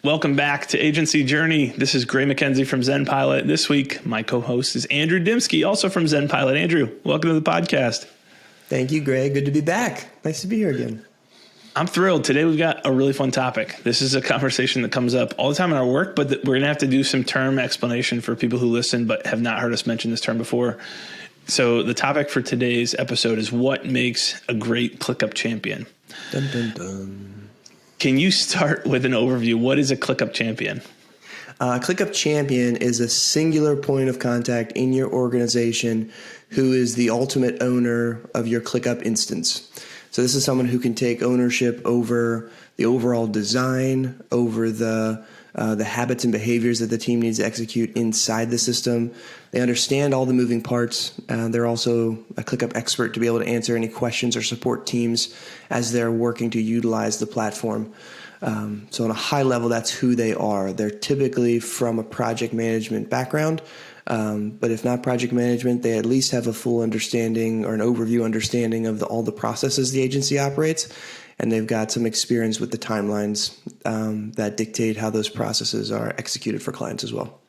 Welcome back to Agency Journey. This is Gray MacKenzie from ZenPilot. This week, my co-host is Andrew Dymski, also from ZenPilot. Andrew, welcome to the podcast. Thank you, Gray. Good to be back. Nice to be here again. I'm thrilled. Today we've got a really fun topic. This is a conversation that comes up all the time in our work, but we're going to have to do some term explanation for people who listen but have not heard us mention this term before. So the topic for today's episode is what makes a great ClickUp champion. Dun, dun, dun. Can you start with an overview? What is a ClickUp champion? ClickUp Champion is a singular point of contact in your organization who is the ultimate owner of your ClickUp instance. So this is someone who can take ownership over the overall design, over the habits and behaviors that the team needs to execute inside the system. They understand all the moving parts. They're also a ClickUp expert to be able to answer any questions or support teams as they're working to utilize the platform. So on a high level, that's who they are. They're typically from a project management background, but if not project management, they at least have a full understanding or an overview understanding of all the processes the agency operates. And they've got some experience with the timelines that dictate how those processes are executed for clients as well.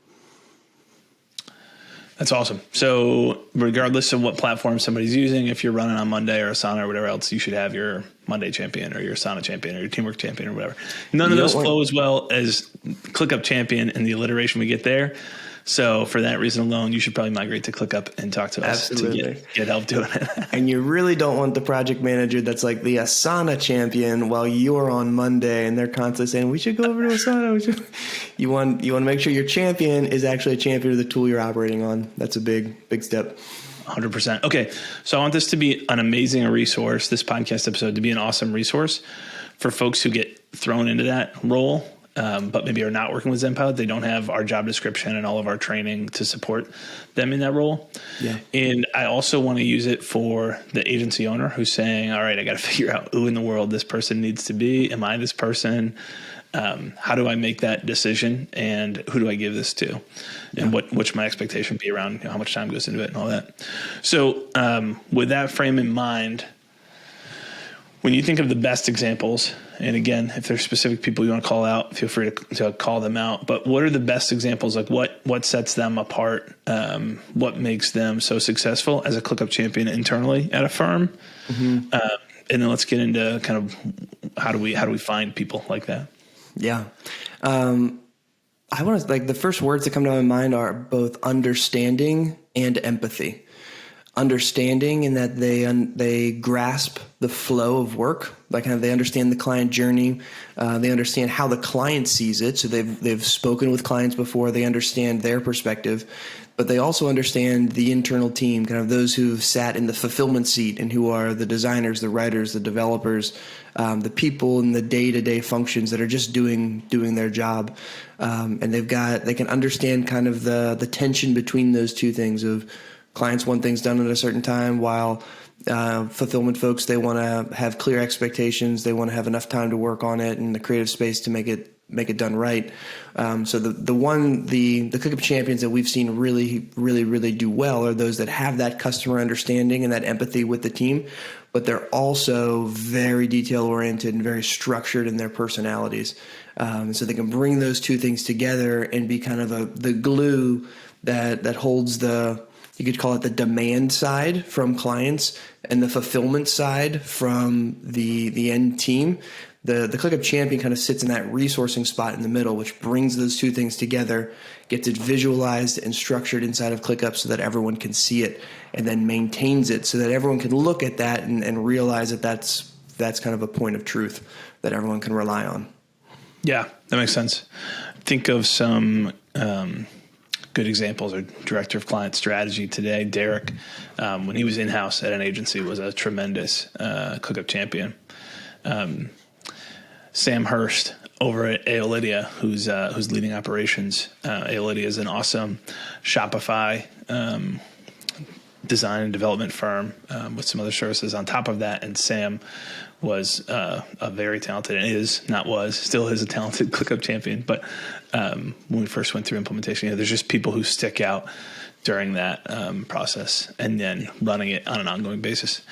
That's awesome. So regardless of what platform somebody's using, if you're running on Monday or Asana or whatever else, you should have your Monday champion or your Asana champion or your teamwork champion or whatever. None of those flow as well as ClickUp Champion and the alliteration we get there. So for that reason alone, you should probably migrate to ClickUp and talk to us to get help doing it. And you really don't want the project manager that's like the Asana champion while you're on Monday and they're constantly saying, we should go over to Asana. You want to make sure your champion is actually a champion of the tool you're operating on. That's a big step. 100%. Okay. So I want this to be an amazing resource, this podcast episode to be an awesome resource for folks who get thrown into that role. But maybe are not working with ZenPilot. They don't have our job description and all of our training to support them in that role. Yeah. And I also want to use it for the agency owner who's saying, all right, I got to figure out who in the world this person needs to be. Am I this person? How do I make that decision? And who do I give this to? And what should my expectation be around how much time goes into it and all that? So with that frame in mind, when you think of the best examples, and again, if there's specific people you want to call out, feel free to call them out. But what are the best examples? Like what sets them apart? What makes them so successful as a ClickUp champion internally at a firm? Mm-hmm. And then let's get into kind of how do we find people like that? Yeah. I want to the first words that come to my mind are both understanding and empathy. Understanding in that they grasp the flow of work, they understand the client journey, they understand how the client sees it. So they've spoken with clients before, they understand their perspective, but they also understand the internal team, kind of those who've sat in the fulfillment seat and who are the designers, the writers, the developers, the people in the day-to-day functions that are just doing their job, and they can understand kind of the tension between those two things of clients want things done at a certain time, while fulfillment folks, they want to have clear expectations. They want to have enough time to work on it and the creative space to make it done right. So the ClickUp champions that we've seen really do well are those that have that customer understanding and that empathy with the team, but they're also very detail oriented and very structured in their personalities. So they can bring those two things together and be kind of the glue that holds you could call it the demand side from clients and the fulfillment side from the end team. The ClickUp champion kind of sits in that resourcing spot in the middle, which brings those two things together, gets it visualized and structured inside of ClickUp so that everyone can see it, and then maintains it so that everyone can look at that and realize that that's kind of a point of truth that everyone can rely on. Yeah, that makes sense. Think of some good examples. Our director of client strategy today, Derek, when he was in-house at an agency, was a tremendous ClickUp champion. Sam Hurst over at Aeolidia, who's leading operations. Aeolidia is an awesome Shopify design and development firm with some other services on top of that. And Sam was a very talented, and still is a talented ClickUp champion. But when we first went through implementation, there's just people who stick out during that process and then running it on an ongoing basis.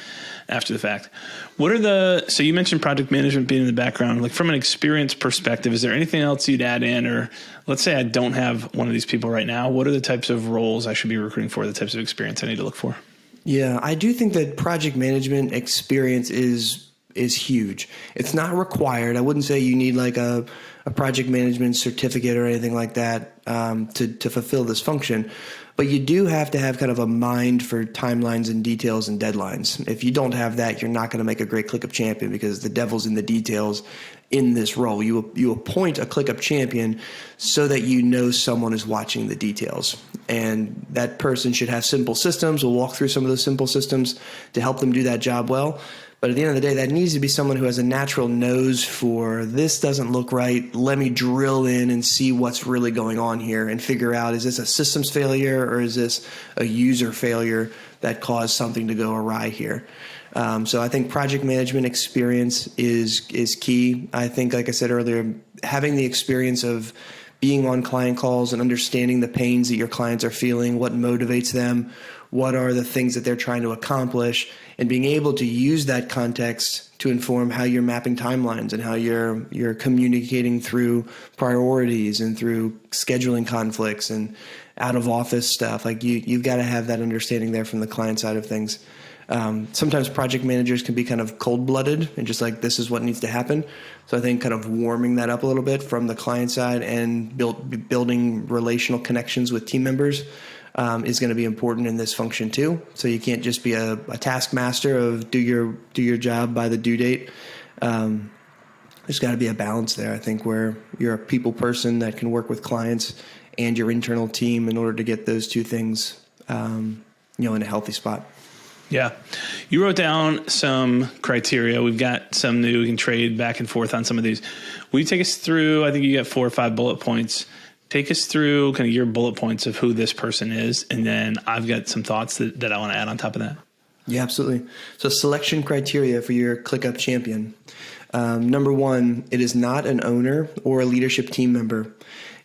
after the fact. So you mentioned project management being in the background, like from an experience perspective, is there anything else you'd add in? Or let's say I don't have one of these people right now. What are the types of roles I should be recruiting for, the types of experience I need to look for? Yeah, I do think that project management experience is huge. It's not required. I wouldn't say you need like a project management certificate or anything like that to fulfill this function. But you do have to have kind of a mind for timelines and details and deadlines. If you don't have that, you're not going to make a great ClickUp champion, because the devil's in the details in this role. You appoint a ClickUp champion so that you know someone is watching the details. And that person should have simple systems. We'll walk through some of those simple systems to help them do that job well. But at the end of the day, that needs to be someone who has a natural nose for, this doesn't look right. Let me drill in and see what's really going on here and figure out, is this a systems failure or is this a user failure that caused something to go awry here? So I think project management experience is key. I think, like I said earlier, having the experience of being on client calls and understanding the pains that your clients are feeling, what motivates them, what are the things that they're trying to accomplish, and being able to use that context to inform how you're mapping timelines and how you're communicating through priorities and through scheduling conflicts and out of office stuff. Like you've got to have that understanding there from the client side of things. Sometimes project managers can be kind of cold-blooded and just like, this is what needs to happen. So I think kind of warming that up a little bit from the client side and building relational connections with team members is going to be important in this function too. So you can't just be a taskmaster of do your job by the due date. There's got to be a balance there, I think, where you're a people person that can work with clients and your internal team in order to get those two things, in a healthy spot. Yeah. You wrote down some criteria. We've got some new, we can trade back and forth on some of these. Will you take us through, I think you got 4 or 5 bullet points. Take us through kind of your bullet points of who this person is. And then I've got some thoughts that I want to add on top of that. Yeah, absolutely. So selection criteria for your ClickUp champion. Number 1, it is not an owner or a leadership team member.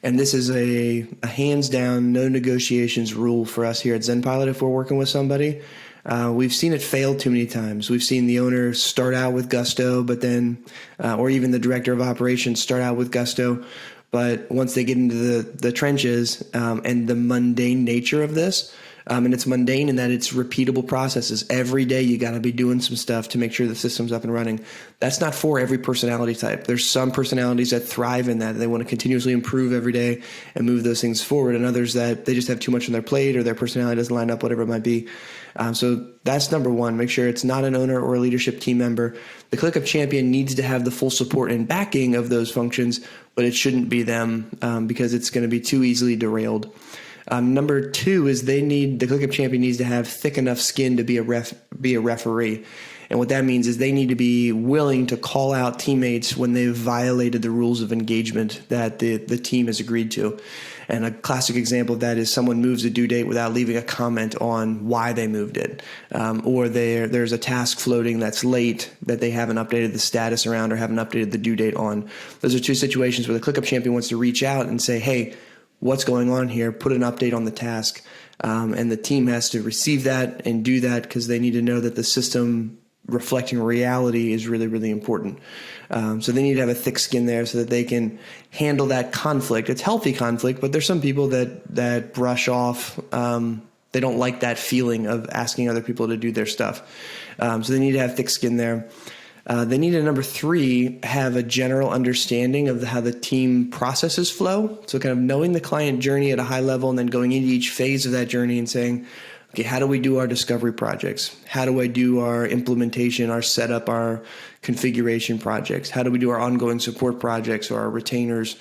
And this is a hands down, no negotiations rule for us here at ZenPilot if we're working with somebody. We've seen it fail too many times. We've seen the owner start out with gusto, but then, or even the director of operations start out with gusto. But once they get into the trenches and the mundane nature of this, and it's mundane in that it's repeatable processes. Every day you got to be doing some stuff to make sure the system's up and running. That's not for every personality type. There's some personalities that thrive in that. They want to continuously improve every day and move those things forward, and others that they just have too much on their plate or their personality doesn't line up, whatever it might be. So that's number 1. Make sure it's not an owner or a leadership team member. The ClickUp champion needs to have the full support and backing of those functions, but it shouldn't be them because it's going to be too easily derailed. Number 2 is the ClickUp champion needs to have thick enough skin to be a referee. And what that means is they need to be willing to call out teammates when they've violated the rules of engagement that the team has agreed to. And a classic example of that is someone moves a due date without leaving a comment on why they moved it. Or there's a task floating that's late that they haven't updated the status around or haven't updated the due date on. Those are 2 situations where the ClickUp champion wants to reach out and say, hey, what's going on here? Put an update on the task. And the team has to receive that and do that because they need to know that the system reflecting reality is really, really important. So they need to have a thick skin there so that they can handle that conflict. It's healthy conflict, but there's some people that brush off. They don't like that feeling of asking other people to do their stuff. So they need to have thick skin there. They need to, number 3, have a general understanding of how the team processes flow. So kind of knowing the client journey at a high level and then going into each phase of that journey and saying, okay, how do we do our discovery projects? How do I do our implementation, our setup, our configuration projects? How do we do our ongoing support projects or our retainers?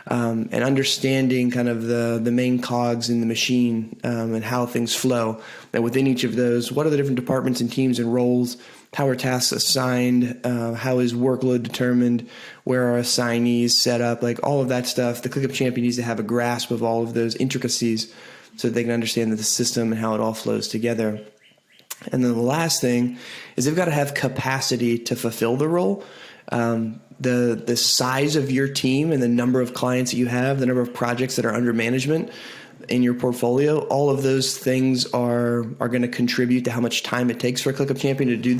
And understanding kind of the main cogs in the machine and how things flow. And within each of those, what are the different departments and teams and roles? How are tasks assigned? How is workload determined? Where are assignees set up? Like all of that stuff. The ClickUp champion needs to have a grasp of all of those intricacies so that they can understand the system and how it all flows together. And then the last thing is they've got to have capacity to fulfill the role. The size of your team and the number of clients that you have, the number of projects that are under management, in your portfolio, all of those things are going to contribute to how much time it takes for a ClickUp Champion to do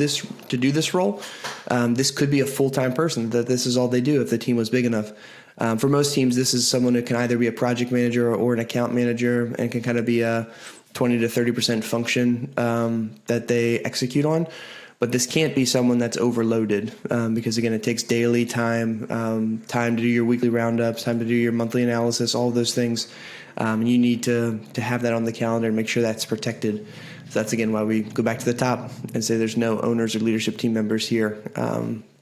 this role. This could be a full-time person that this is all they do if the team was big enough. For most teams, this is someone who can either be a project manager or an account manager and can kind of be a 20 to 30% function that they execute on. But this can't be someone that's overloaded because, again, it takes daily time, time to do your weekly roundups, time to do your monthly analysis, all of those things. And you need to have that on the calendar and make sure that's protected. So that's, again, why we go back to the top and say there's no owners or leadership team members here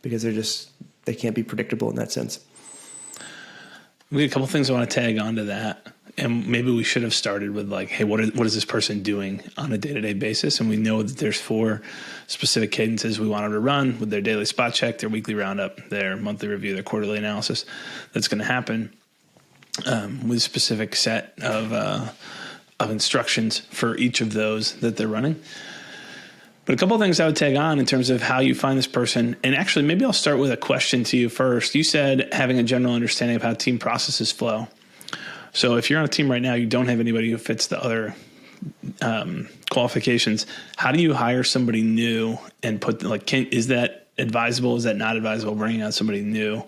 because they can't be predictable in that sense. We have a couple things I want to tag onto that. And maybe we should have started with like, hey, what is this person doing on a day-to-day basis? And we know that there's 4 specific cadences we want them to run with their daily spot check, their weekly roundup, their monthly review, their quarterly analysis. That's going to happen with a specific set of instructions for each of those that they're running. But a couple of things I would tag on in terms of how you find this person. And actually, maybe I'll start with a question to you first. You said having a general understanding of how team processes flow. So if you're on a team right now, you don't have anybody who fits the other qualifications. How do you hire somebody new and is that advisable? Is that not advisable? Bringing on somebody new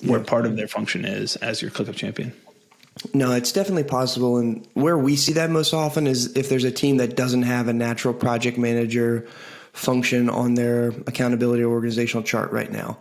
where part of their function is as your ClickUp champion? No, it's definitely possible. And where we see that most often is if there's a team that doesn't have a natural project manager function on their accountability or organizational chart right now.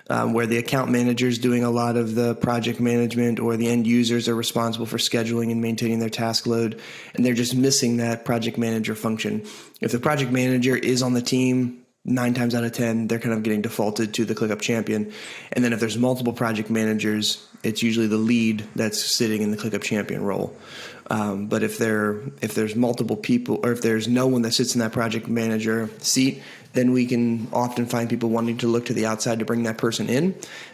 Where the account manager is doing a lot of the project management or the end users are responsible for scheduling and maintaining their task load, and they're just missing that project manager function. If the project manager is on the team, 9 times out of 10, they're kind of getting defaulted to the ClickUp champion. And then if there's multiple project managers, it's usually the lead that's sitting in the ClickUp champion role. But if there's multiple people, or if there's no one that sits in that project manager seat, then we can often find people wanting to look to the outside to bring that person in.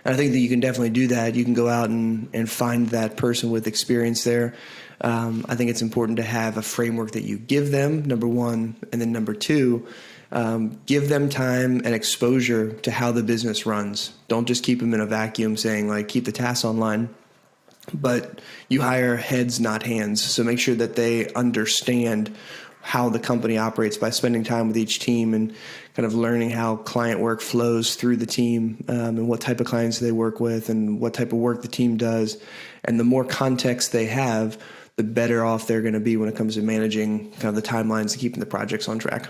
And I think that you can definitely do that. You can go out and find that person with experience there. I think it's important to have a framework that you give them, number one, and then number two, give them time and exposure to how the business runs. Don't just keep them in a vacuum saying, like, keep the tasks online. But you hire heads, not hands. So make sure that they understand how the company operates by spending time with each team and kind of learning how client work flows through the team and what type of clients they work with and what type of work the team does. And the more context they have, the better off they're going to be when it comes to managing kind of the timelines and keeping the projects on track.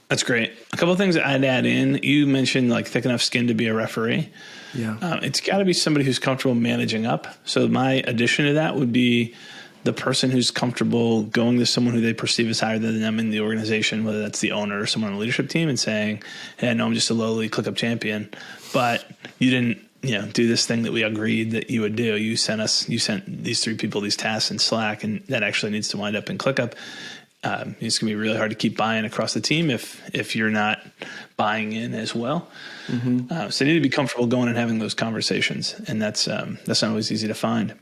That's great. A couple of things that I'd add in. You mentioned like thick enough skin to be a referee. Yeah. It's got to be somebody who's comfortable managing up. So my addition to that would be the person who's comfortable going to someone who they perceive as higher than them in the organization, whether that's the owner or someone on the leadership team, and saying, hey, I know I'm just a lowly ClickUp champion, but you didn't, do this thing that we agreed that you would do. You sent these 3 people these tasks in Slack, and that actually needs to wind up in ClickUp. It's going to be really hard to keep buy-in across the team if you're not buying in as well. Mm-hmm. So they need to be comfortable going and having those conversations, and that's not always easy to find.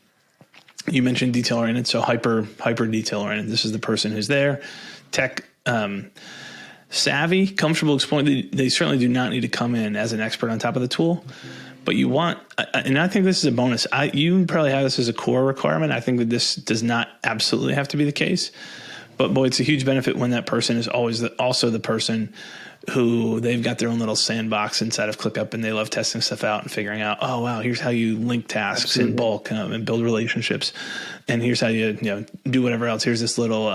You mentioned detail-oriented, so hyper detail-oriented. This is the person who's there, tech savvy, comfortable exploring. They certainly do not need to come in as an expert on top of the tool, but you want, and I think this is a bonus. You probably have this as a core requirement. I think that this does not absolutely have to be the case. But boy, it's a huge benefit when that person is always also the person who they've got their own little sandbox inside of ClickUp, and they love testing stuff out and figuring out, oh, wow, here's how you link tasks in bulk and build relationships. And here's how you do whatever else. Here's this little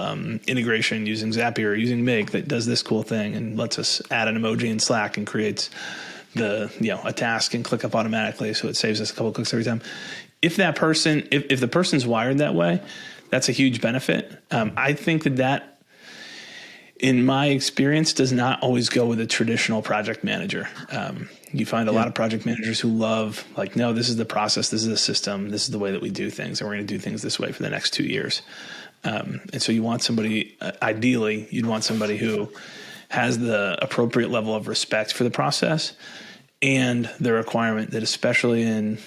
integration using Zapier or using Make that does this cool thing and lets us add an emoji in Slack and creates a task in ClickUp automatically. So it saves us a couple of clicks every time. If that person, if the person's wired that way, that's a huge benefit. I think that, in my experience, does not always go with a traditional project manager. You find a lot of project managers who love, like, no, this is the process, this is the system, this is the way that we do things, and we're going to do things this way for the next 2 years. And so you want somebody, ideally, you'd want somebody who has the appropriate level of respect for the process and the requirement that, especially in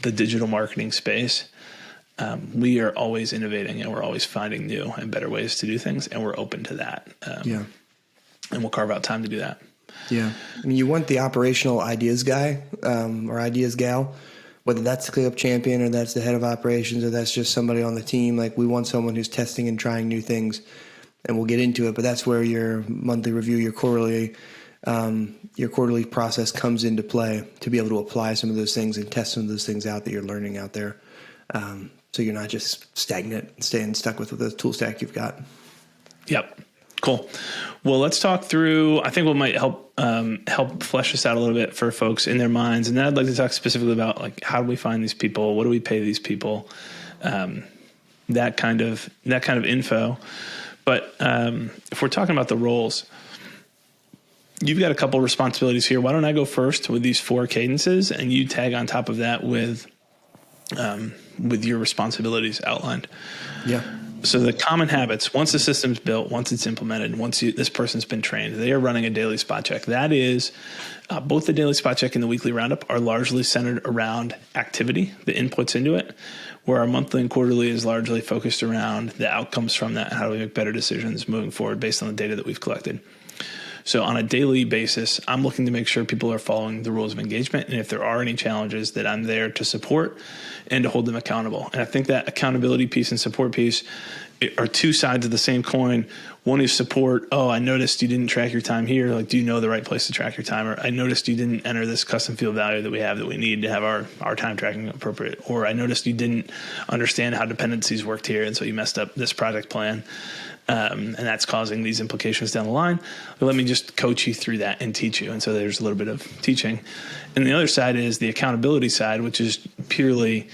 the digital marketing space, we are always innovating and we're always finding new and better ways to do things, and we're open to that. And we'll carve out time to do that. Yeah. I mean, you want the operational ideas guy or ideas gal, whether that's the ClickUp champion or that's the head of operations or that's just somebody on the team. Like, we want someone who's testing and trying new things, and we'll get into it. But that's where your monthly review, your quarterly process comes into play, to be able to apply some of those things and test some of those things out that you're learning out there. So you're not just stagnant, staying stuck with the tool stack you've got. Yep. Cool. Well, let's talk through, I think what might help flesh this out a little bit for folks in their minds. And then I'd like to talk specifically about, like, how do we find these people? What do we pay these people? That kind of info. But if we're talking about the roles, you've got a couple of responsibilities here. Why don't I go first with these 4 cadences, and you tag on top of that with your responsibilities outlined. Yeah. So the common habits, once the system's built, once it's implemented, this person's been trained, they are running a daily spot check. That is, both the daily spot check and the weekly roundup are largely centered around activity, the inputs into it, where our monthly and quarterly is largely focused around the outcomes from that. How do we make better decisions moving forward based on the data that we've collected? So on a daily basis, I'm looking to make sure people are following the rules of engagement. And if there are any challenges, that I'm there to support and to hold them accountable. And I think that accountability piece and support piece are 2 sides of the same coin. One is support. Oh, I noticed you didn't track your time here. Like, do you know the right place to track your time? Or I noticed you didn't enter this custom field value that we have that we need to have our time tracking appropriate. Or I noticed you didn't understand how dependencies worked here, and so you messed up this project plan. And that's causing these implications down the line. But let me just coach you through that and teach you. And so there's a little bit of teaching. And the other side is the accountability side, which is purely,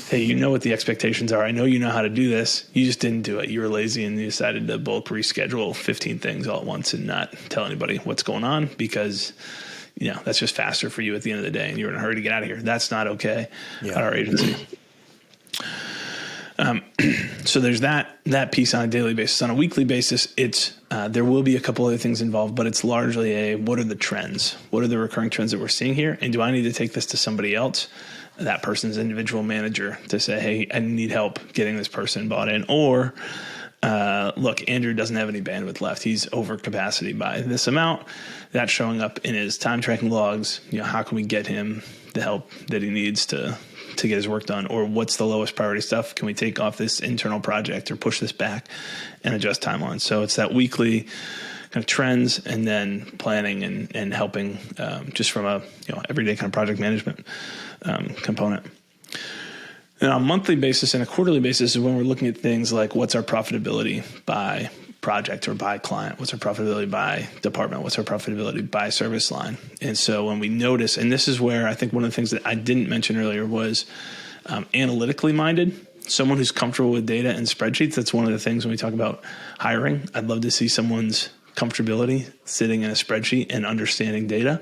hey, you know what the expectations are. I know you know how to do this. You just didn't do it. You were lazy and you decided to bulk reschedule 15 things all at once and not tell anybody what's going on, because that's just faster for you at the end of the day, and you're in a hurry to get out of here. That's not okay at our agency. So there's that piece on a daily basis. On a weekly basis, it's there will be a couple other things involved, but it's largely what are the trends? What are the recurring trends that we're seeing here? And do I need to take this to somebody else, that person's individual manager, to say, hey, I need help getting this person bought in? Or look, Andrew doesn't have any bandwidth left. He's over capacity by this amount. That's showing up in his time tracking logs. How can we get him the help that he needs to get his work done? Or what's the lowest priority stuff? Can we take off this internal project or push this back and adjust timelines? So it's that weekly kind of trends, and then planning and helping just from a everyday kind of project management component. And on a monthly basis and a quarterly basis is when we're looking at things like, what's our profitability by project or by client? What's our profitability by department? What's our profitability by service line? And so when we notice, and this is where I think one of the things that I didn't mention earlier was analytically minded, someone who's comfortable with data and spreadsheets. That's one of the things when we talk about hiring. I'd love to see someone's comfortability sitting in a spreadsheet and understanding data.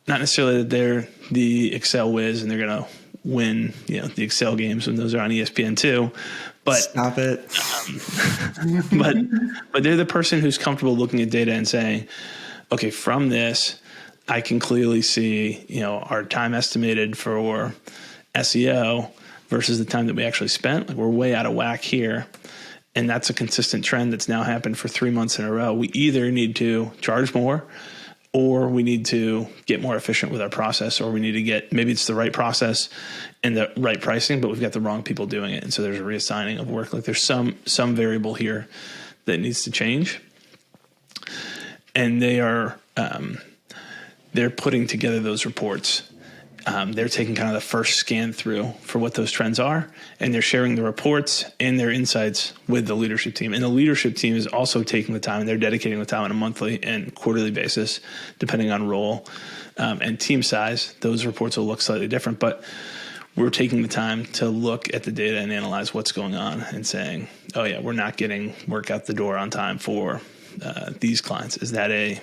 Not necessarily that they're the Excel whiz and they're going to win, the Excel games when those are on ESPN2. But stop it. But they're the person who's comfortable looking at data and saying, okay, from this, I can clearly see, our time estimated for SEO versus the time that we actually spent. Like, we're way out of whack here. And that's a consistent trend that's now happened for 3 months in a row. We either need to charge more, or we need to get more efficient with our process, or we need to get, maybe it's the right process and the right pricing, but we've got the wrong people doing it. And so there's a reassigning of work. Like, there's some variable here that needs to change. And they're putting together those reports. They're taking kind of the first scan through for what those trends are, and they're sharing the reports and their insights with the leadership team. And the leadership team is also taking the time, and they're dedicating the time on a monthly and quarterly basis, depending on role and team size. Those reports will look slightly different, but we're taking the time to look at the data and analyze what's going on and saying, oh yeah, we're not getting work out the door on time for these clients. Is that a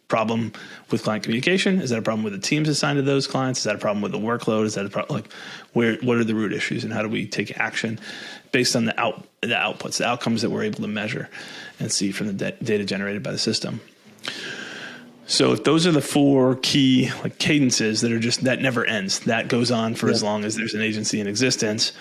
problem with client communication? Is that a problem with the teams assigned to those clients? Is that a problem with the workload? Is that a problem? Like, what are the root issues, and how do we take action based on the outputs, the outcomes that we're able to measure and see from the data generated by the system? So if those are the 4 key cadences that are that never ends, that goes on for as long as there's an agency in existence.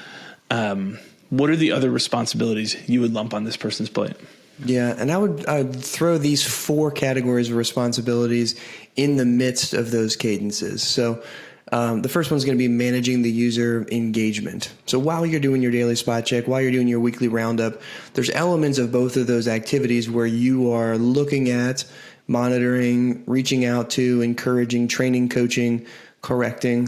What are the other responsibilities you would lump on this person's plate? Yeah, and I'd throw these 4 categories of responsibilities in the midst of those cadences. So The first one's going to be managing the user engagement. So while you're doing your daily spot check, while you're doing your weekly roundup, there's elements of both of those activities where you are looking at, monitoring, reaching out to, encouraging, training, coaching, correcting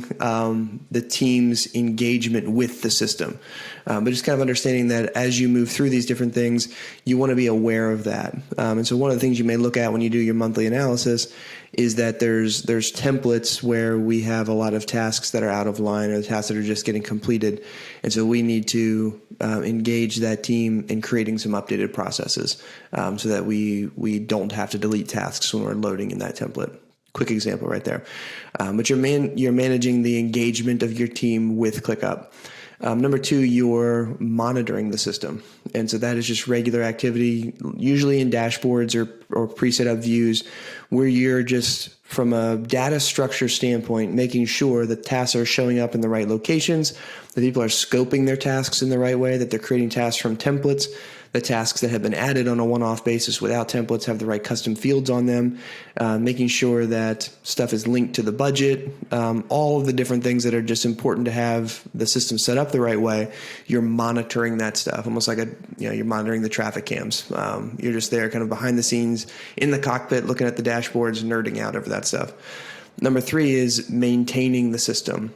the team's engagement with the system. But just kind of understanding that as you move through these different things, you want to be aware of that. And so one of the things you may look at when you do your monthly analysis is that there's templates where we have a lot of tasks that are out of line or tasks that are just getting completed. And so we need to engage that team in creating some updated processes so that we don't have to delete tasks when we're loading in that template. Quick example right there. But you're managing the engagement of your team with ClickUp. Number two, you're monitoring the system. And so that is just regular activity, usually in dashboards or preset up views, where you're just, from a data structure standpoint, making sure that tasks are showing up in the right locations, that people are scoping their tasks in the right way, that they're creating tasks from templates, the tasks that have been added on a one-off basis without templates have the right custom fields on them, making sure that stuff is linked to the budget, all of the different things that are just important to have the system set up the right way. You're monitoring that stuff, almost like you're monitoring the traffic cams. You're just there kind of behind the scenes in the cockpit, looking at the dashboards, nerding out over that stuff. Number three is maintaining the system.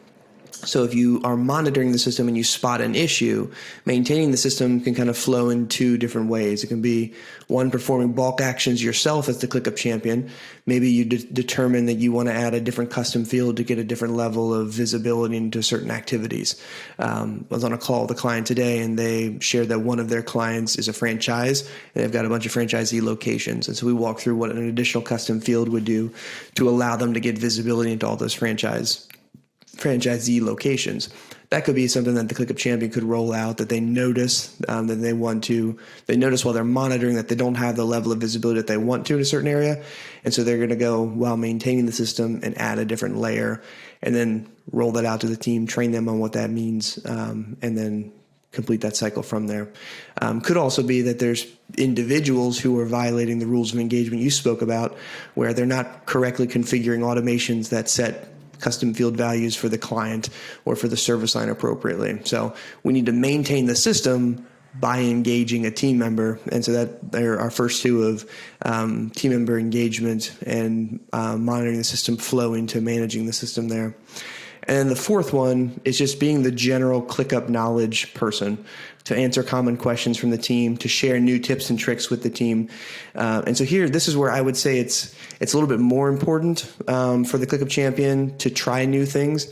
So if you are monitoring the system and you spot an issue, maintaining the system can kind of flow in two different ways. It can be one, performing bulk actions yourself as the ClickUp champion. Maybe you determine that you want to add a different custom field to get a different level of visibility into certain activities. I was on a call with a client today, and they shared that one of their clients is a franchise, and they've got a bunch of franchisee locations. And so we walked through what an additional custom field would do to allow them to get visibility into all those franchisee locations. That could be something that the ClickUp Champion could roll out, that they notice that they notice while they're monitoring that they don't have the level of visibility that they want to in a certain area. And so they're going to go, while maintaining the system, and add a different layer and then roll that out to the team, train them on what that means, and then complete that cycle from there. Could also be that there's individuals who are violating the rules of engagement you spoke about, where they're not correctly configuring automations that set custom field values for the client or for the service line appropriately. So we need to maintain the system by engaging a team member. And so that they're our first two of team member engagement and monitoring the system flow into managing the system there. And then the fourth one is just being the general ClickUp knowledge person, to answer common questions from the team, to share new tips and tricks with the team. And so here, this is where I would say it's a little bit more important for the ClickUp champion to try new things.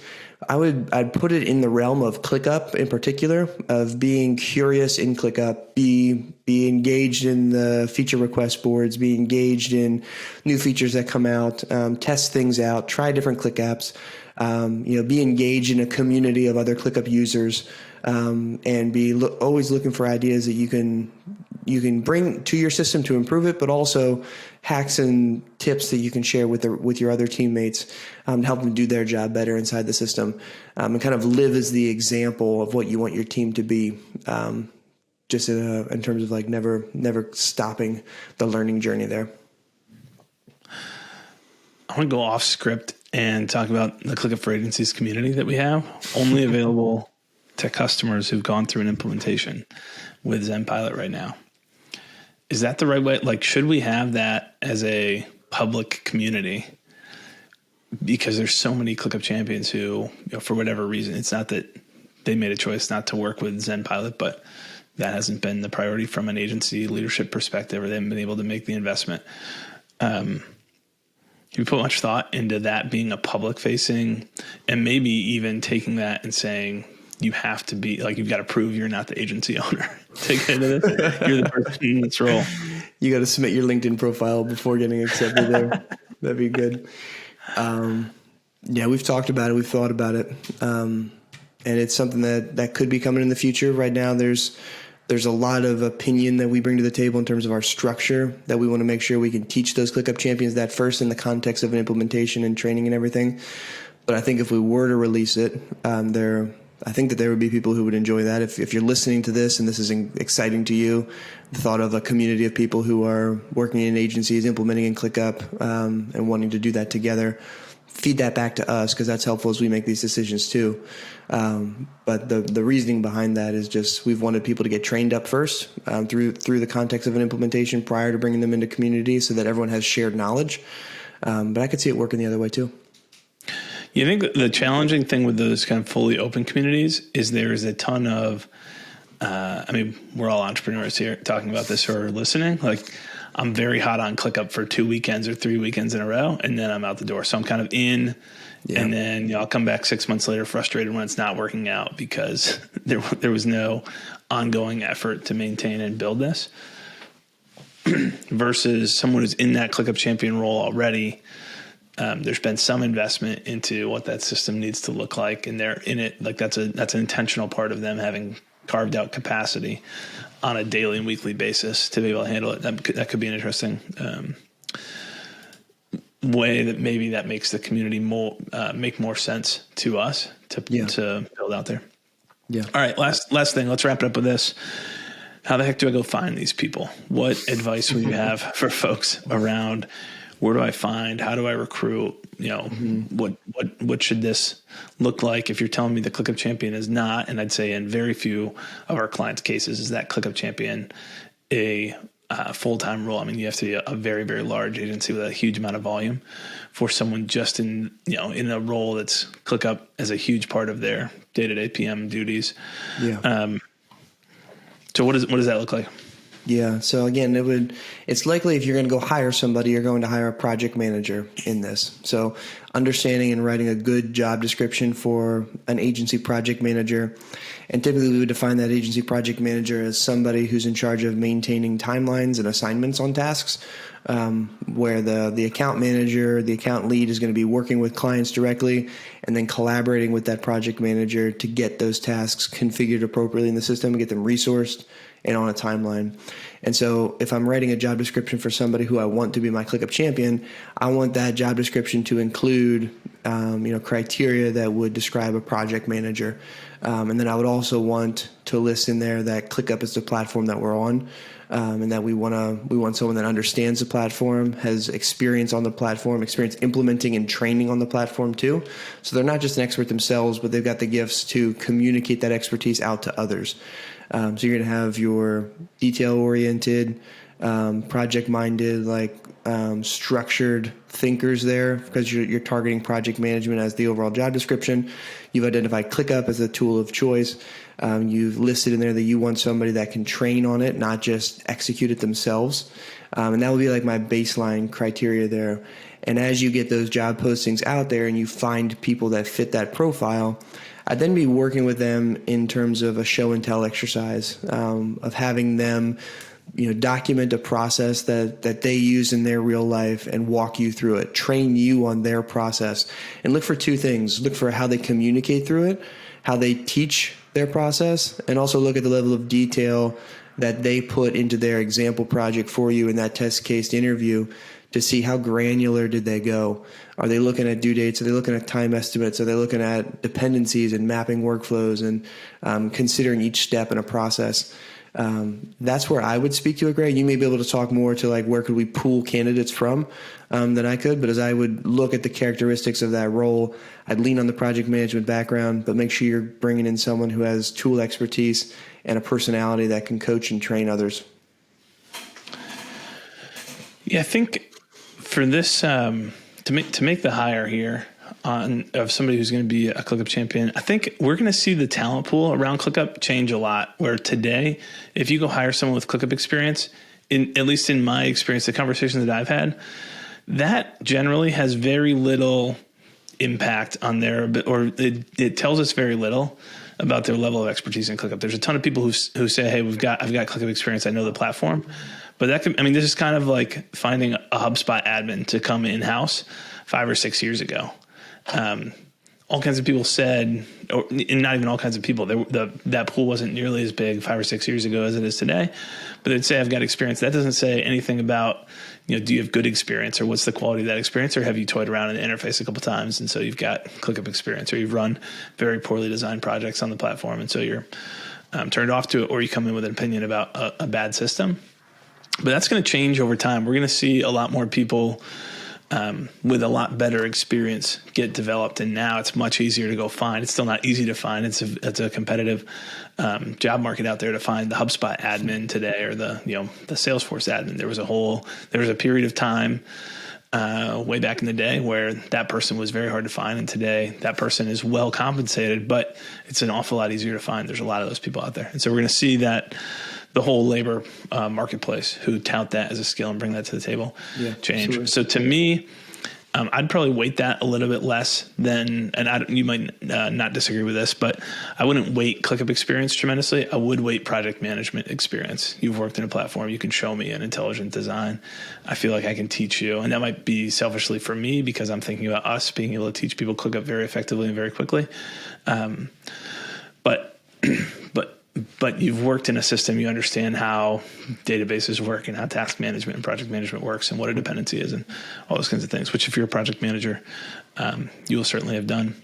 I'd put it in the realm of ClickUp in particular, of being curious in ClickUp, be engaged in the feature request boards, be engaged in new features that come out, test things out, try different ClickUps. Be engaged in a community of other ClickUp users, and be always looking for ideas that you can bring to your system to improve it, but also hacks and tips that you can share with your other teammates to help them do their job better inside the system, and kind of live as the example of what you want your team to be, just in terms of like never stopping the learning journey there. I want to go off script and talk about the ClickUp for Agencies community that we have, only available to customers who've gone through an implementation with ZenPilot right now. Is that the right way? Like, should we have that as a public community? Because there's so many ClickUp champions who, for whatever reason, it's not that they made a choice not to work with ZenPilot, but that hasn't been the priority from an agency leadership perspective, or they haven't been able to make the investment. You put much thought into that being a public facing, and maybe even taking that and saying, you have to be like, you've got to prove you're not the agency owner to get into this. You're the person in this role. You got to submit your LinkedIn profile before getting accepted there. That'd be good. We've talked about it. We've thought about it. And it's something that could be coming in the future. Right now, there's a lot of opinion that we bring to the table in terms of our structure, that we want to make sure we can teach those ClickUp champions that first in the context of an implementation and training and everything. But I think if we were to release it, I think that there would be people who would enjoy that. If you're listening to this and this is exciting to you, the thought of a community of people who are working in agencies, implementing in ClickUp, and wanting to do that together, feed that back to us because that's helpful as we make these decisions too. But the reasoning behind that is just we've wanted people to get trained up first through the context of an implementation prior to bringing them into community so that everyone has shared knowledge. But I could see it working the other way too. You think the challenging thing with those kind of fully open communities is there's a ton of, we're all entrepreneurs here talking about this or listening. Like, I'm very hot on ClickUp for 2 weekends or 3 weekends in a row, and then I'm out the door. So I'm kind of in, and then I'll come back 6 months later frustrated when it's not working out because there was no ongoing effort to maintain and build this. Versus someone who's in that ClickUp Champion role already. There's been some investment into what that system needs to look like, and they're in it. Like that's an intentional part of them having carved out capacity on a daily and weekly basis to be able to handle it. That could be an interesting way that maybe that makes the community make more sense to us to build out there. Yeah. All right. Last thing. Let's wrap it up with this. How the heck do I go find these people? What advice would you have for folks around where do I find? How do I recruit? What should this look like? If you're telling me the ClickUp Champion is not, and I'd say in very few of our clients' cases is that ClickUp Champion a full-time role. I mean, you have to be a very, very large agency with a huge amount of volume for someone just in a role that's ClickUp as a huge part of their day-to-day PM duties. Yeah. So what does that look like? Yeah. So again, it's likely if you're going to go hire somebody, you're going to hire a project manager in this. So understanding and writing a good job description for an agency project manager. And typically we would define that agency project manager as somebody who's in charge of maintaining timelines and assignments on tasks, where the account manager, the account lead is going to be working with clients directly and then collaborating with that project manager to get those tasks configured appropriately in the system and get them resourced and on a timeline. And so if I'm writing a job description for somebody who I want to be my ClickUp champion, I want that job description to include criteria that would describe a project manager. And then I would also want to list in there that ClickUp is the platform that we're on, and that we want someone that understands the platform, has experience on the platform, experience implementing and training on the platform too. So they're not just an expert themselves, but they've got the gifts to communicate that expertise out to others. So you're going to have your detail-oriented, project-minded, structured thinkers there because you're targeting project management as the overall job description. You've identified ClickUp as a tool of choice. You've listed in there that you want somebody that can train on it, not just execute it themselves. And that would be like my baseline criteria there. And as you get those job postings out there and you find people that fit that profile, I'd then be working with them in terms of a show and tell exercise, of having them document a process that they use in their real life and walk you through it, train you on their process, and look for two things. Look for how they communicate through it, how they teach their process, and also look at the level of detail that they put into their example project for you in that test case interview to see how granular did they go. Are they looking at due dates? Are they looking at time estimates? Are they looking at dependencies and mapping workflows and considering each step in a process? That's where I would speak to it, Greg. You may be able to talk more to where could we pull candidates from than I could. But as I would look at the characteristics of that role, I'd lean on the project management background, but make sure you're bringing in someone who has tool expertise and a personality that can coach and train others. Yeah, I think for this, to make the hire here of somebody who's going to be a ClickUp champion, I think we're going to see the talent pool around ClickUp change a lot. Where today, if you go hire someone with ClickUp experience, at least in my experience, the conversations that I've had, that generally has very little impact on or it tells us very little about their level of expertise in ClickUp. There's a ton of people who say, "Hey, I've got ClickUp experience. I know the platform." But this is kind of like finding a HubSpot admin to come in-house 5 or 6 years ago. All kinds of people said, and not even all kinds of people, that pool wasn't nearly as big 5 or 6 years ago as it is today. But they'd say, I've got experience. That doesn't say anything about, do you have good experience or what's the quality of that experience, or have you toyed around in the interface a couple times and so you've got ClickUp experience, or you've run very poorly designed projects on the platform and so you're turned off to it, or you come in with an opinion about a bad system. But that's going to change over time. We're going to see a lot more people with a lot better experience get developed. And now it's much easier to go find. It's still not easy to find. It's a competitive job market out there to find the HubSpot admin today, or the Salesforce admin. There was a period of time way back in the day where that person was very hard to find. And today that person is well compensated, but it's an awful lot easier to find. There's a lot of those people out there. And so we're going to see that the whole labor marketplace who tout that as a skill and bring that to the table change. Sure. So to me, I'd probably weight that a little bit less than, and you might not disagree with this, but I wouldn't weight ClickUp experience tremendously. I would weight project management experience. You've worked in a platform. You can show me an intelligent design. I feel like I can teach you. And that might be selfishly for me because I'm thinking about us being able to teach people ClickUp very effectively and very quickly. But you've worked in a system, you understand how databases work and how task management and project management works and what a dependency is and all those kinds of things, which if you're a project manager, you will certainly have done.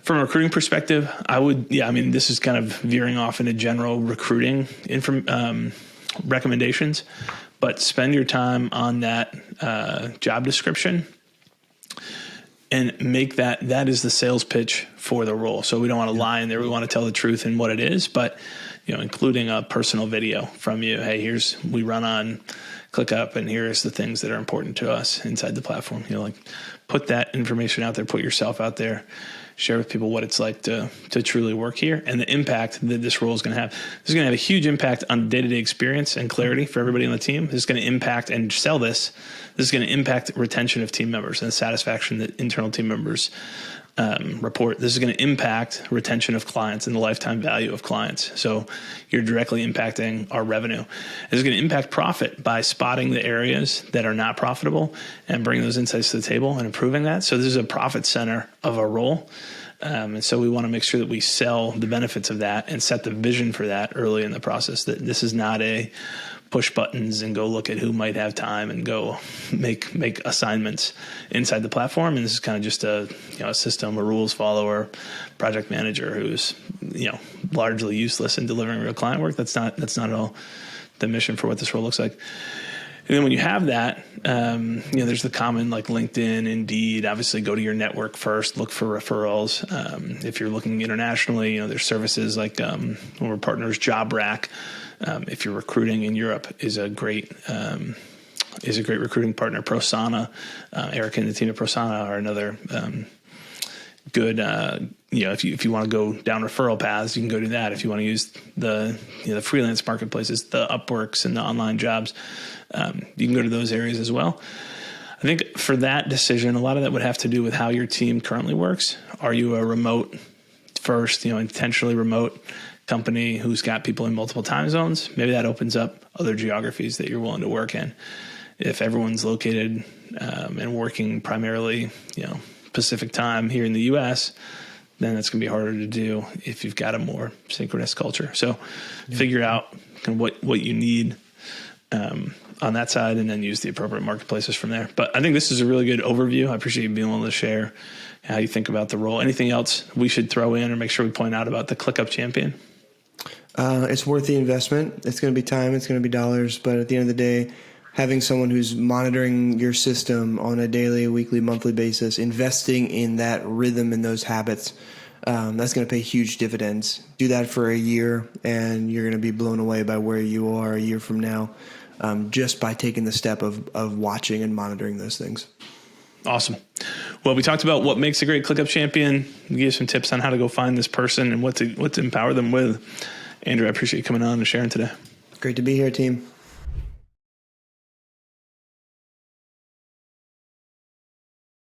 From a recruiting perspective, this is kind of veering off into general recruiting recommendations, but spend your time on that job description and make that is the sales pitch for the role. So we don't want to lie in there. We want to tell the truth in what it is, but including a personal video from you. Hey, we run on ClickUp, and here's the things that are important to us inside the platform. Put that information out there, put yourself out there, share with people what it's like to truly work here and the impact that this role is going to have. This is going to have a huge impact on day-to-day experience and clarity for everybody on the team. This is going to impact and sell this. This is going to impact retention of team members and the satisfaction that internal team members report. This is going to impact retention of clients and the lifetime value of clients. So you're directly impacting our revenue. This is going to impact profit by spotting the areas that are not profitable and bringing those insights to the table and improving that. So this is a profit center of our role. And so we want to make sure that we sell the benefits of that and set the vision for that early in the process, that this is not a push buttons and go look at who might have time and go make assignments inside the platform. And this is kind of just a system, a rules follower, project manager who's largely useless in delivering real client work. That's not at all the mission for what this role looks like. And then when you have that, there's the common like LinkedIn, Indeed. Obviously, go to your network first. Look for referrals. If you're looking internationally, there's services like when we're partners, JobRack. If you're recruiting in Europe, is a great recruiting partner. Prosana, Eric and the team at Prosana are another good. If you want to go down referral paths, you can go do that. If you want to use the freelance marketplaces, the Upworks and the online jobs, you can go to those areas as well. I think for that decision, a lot of that would have to do with how your team currently works. Are you a remote first, intentionally remote company who's got people in multiple time zones? Maybe that opens up other geographies that you're willing to work in. If everyone's located and working primarily, Pacific time here in the U.S., then that's going to be harder to do if you've got a more synchronous culture. So figure out kind of what you need on that side, and then use the appropriate marketplaces from there. But I think this is a really good overview. I appreciate you being willing to share how you think about the role. Anything else we should throw in or make sure we point out about the ClickUp Champion? It's worth the investment. It's going to be time. It's going to be dollars. But at the end of the day, having someone who's monitoring your system on a daily, weekly, monthly basis, investing in that rhythm and those habits, that's going to pay huge dividends. Do that for a year, and you're going to be blown away by where you are a year from now, just by taking the step of watching and monitoring those things. Awesome. Well, we talked about what makes a great ClickUp champion. We gave some tips on how to go find this person and what to empower them with. Andrew, I appreciate you coming on and sharing today. Great to be here, team.